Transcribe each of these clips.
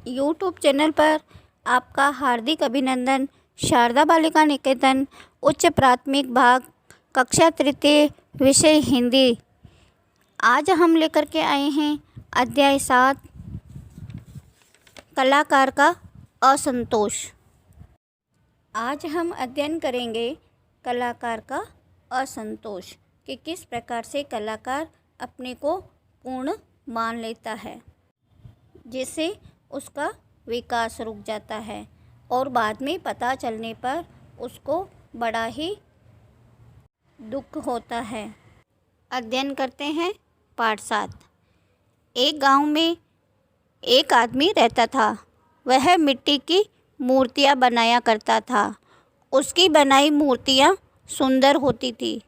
YouTube channel पर आपका हार्दिक अभिनंदन। शारदा बालिका निकेतन उच्च प्राथमिक भाग कक्षा तृतीय विषय हिंदी। आज हम लेकर के आए हैं अध्याय 7 कलाकार का असंतोष। आज हम अध्ययन करेंगे कलाकार का असंतोष कि किस प्रकार से कलाकार अपने को पूर्ण मान लेता है, जिससे उसका विकास रुक जाता है और बाद में पता चलने पर उसको बड़ा ही दुख होता है। अध्ययन करते हैं पाठ 7। एक गांव में एक आदमी रहता था। वह मिट्टी की मूर्तियां बनाया करता था। उसकी बनाई मूर्तियां सुंदर होती थी,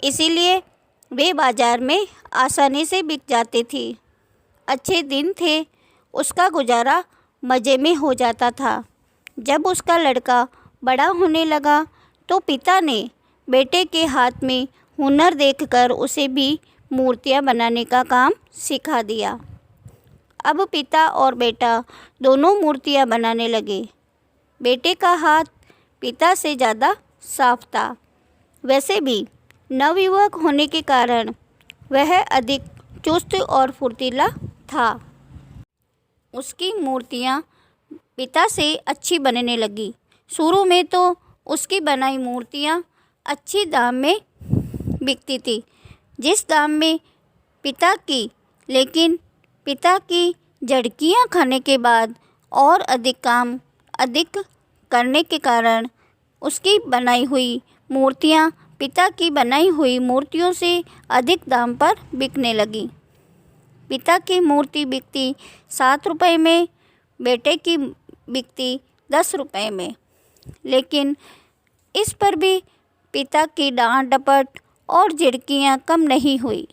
इसीलिए वे बाजार में आसानी से बिक जाती थी। अच्छे दिन थे, उसका गुजारा मज़े में हो जाता था। जब उसका लड़का बड़ा होने लगा तो पिता ने बेटे के हाथ में हुनर देखकर उसे भी मूर्तियां बनाने का काम सिखा दिया। अब पिता और बेटा दोनों मूर्तियां बनाने लगे। बेटे का हाथ पिता से ज़्यादा साफ था। वैसे भी नवयुवक होने के कारण वह अधिक चुस्त और फुर्तीला था। उसकी मूर्तियां पिता से अच्छी बनने लगी। शुरू में तो उसकी बनाई मूर्तियां अच्छी दाम में बिकती थी, जिस दाम में पिता की, लेकिन पिता की झड़कियां खाने के बाद और अधिक करने के कारण उसकी बनाई हुई मूर्तियां पिता की बनाई हुई मूर्तियों से अधिक दाम पर बिकने लगी। पिता की मूर्ति बिकती 7 रुपये में, बेटे की बिकती 10 रुपये में। लेकिन इस पर भी पिता की डांट डपट और झिड़कियाँ कम नहीं हुई।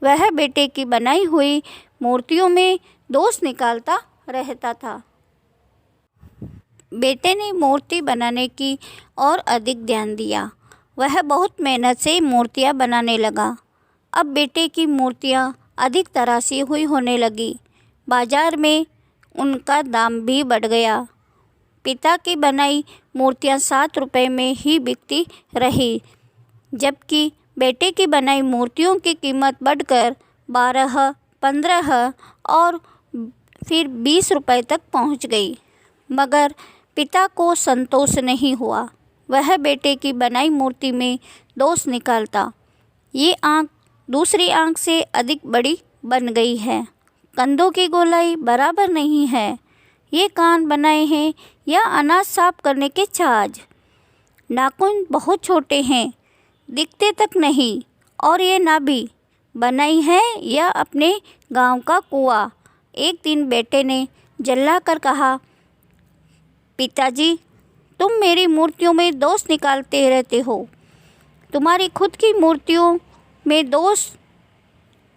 वह बेटे की बनाई हुई मूर्तियों में दोष निकालता रहता था। बेटे ने मूर्ति बनाने की और अधिक ध्यान दिया। वह बहुत मेहनत से मूर्तियाँ बनाने लगा। अब बेटे की मूर्तियाँ अधिक तराशी हुई होने लगी। बाजार में उनका दाम भी बढ़ गया। पिता की बनाई मूर्तियाँ 7 रुपये में ही बिकती रही, जबकि बेटे की बनाई मूर्तियों की कीमत बढ़कर 12, 15 और फिर 20 रुपये तक पहुंच गई। मगर पिता को संतोष नहीं हुआ। वह बेटे की बनाई मूर्ति में दोष निकालता। ये आँख दूसरी आँख से अधिक बड़ी बन गई है। कंधों की गोलाई बराबर नहीं है। ये कान बनाए हैं या अनाज साफ करने के छाछ। नाखून बहुत छोटे हैं, दिखते तक नहीं। और ये नाभि बनाई है या अपने गांव का कुआं। एक दिन बेटे ने जल्ला कर कहा, पिताजी, तुम मेरी मूर्तियों में दोष निकालते रहते हो। तुम्हारी खुद की मूर्तियों में दोष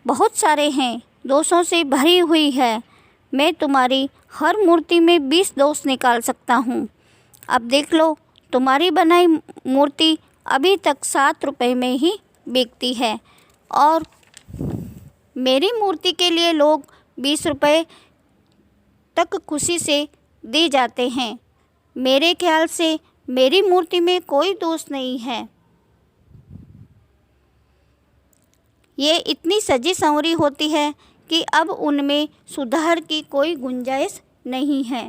बहुत सारे हैं, दोषों से भरी हुई है। मैं तुम्हारी हर मूर्ति में 20 दोष निकाल सकता हूँ। अब देख लो, तुम्हारी बनाई मूर्ति अभी तक 7 रुपये में ही बिकती है और मेरी मूर्ति के लिए लोग 20 रुपये तक खुशी से दे जाते हैं। मेरे ख्याल से मेरी मूर्ति में कोई दोष नहीं है। ये इतनी सजी संवरी होती है कि अब उनमें सुधार की कोई गुंजाइश नहीं है।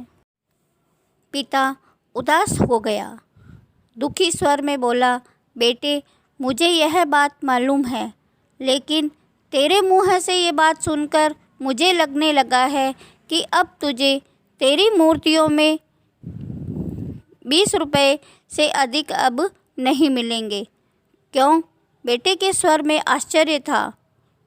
पिता उदास हो गया, दुखी स्वर में बोला, बेटे, मुझे यह बात मालूम है, लेकिन तेरे मुँह से ये बात सुनकर मुझे लगने लगा है कि अब तुझे तेरी मूर्तियों में 20 रुपये से अधिक अब नहीं मिलेंगे। क्यों? बेटे के स्वर में आश्चर्य था।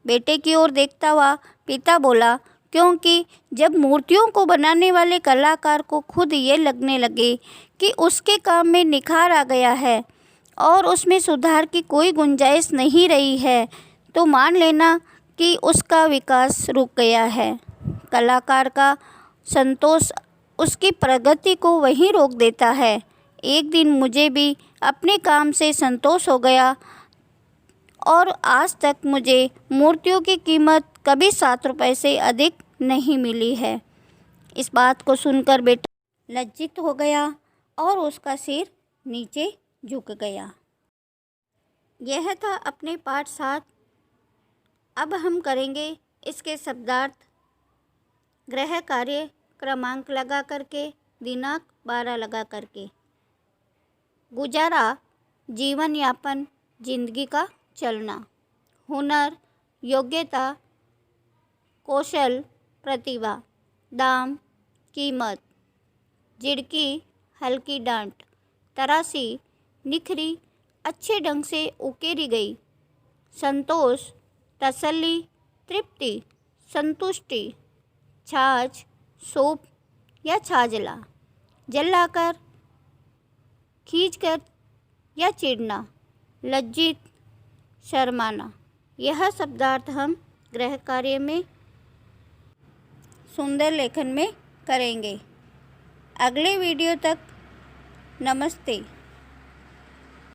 बेटे की ओर देखता हुआ पिता बोला, क्योंकि जब मूर्तियों को बनाने वाले कलाकार को खुद ये लगने लगे कि उसके काम में निखार आ गया है और उसमें सुधार की कोई गुंजाइश नहीं रही है, तो मान लेना कि उसका विकास रुक गया है। कलाकार का संतोष उसकी प्रगति को वहीं रोक देता है। एक दिन मुझे भी अपने काम से संतोष हो गया और आज तक मुझे मूर्तियों की कीमत कभी 7 रुपये से अधिक नहीं मिली है। इस बात को सुनकर बेटा लज्जित हो गया और उसका सिर नीचे झुक गया। यह था अपने पाठ 7। अब हम करेंगे इसके शब्दार्थ। गृह कार्य क्रमांक लगा करके, दिनांक 12 लगा करके। गुजारा जीवन यापन, जिंदगी का चलना। हुनर योग्यता, कौशल, प्रतिभा। दाम कीमत। झिड़की हल्की डांट। तरासी निखरी, अच्छे ढंग से उकेरी गई। संतोष तसल्ली, तृप्ति, संतुष्टि। छाछ सूप या छाजला। जलाकर, खींचकर या चिढ़ना। लज्जित, शर्माना। यह शब्दार्थ हम गृह कार्य में सुंदर लेखन में करेंगे। अगले वीडियो तक नमस्ते।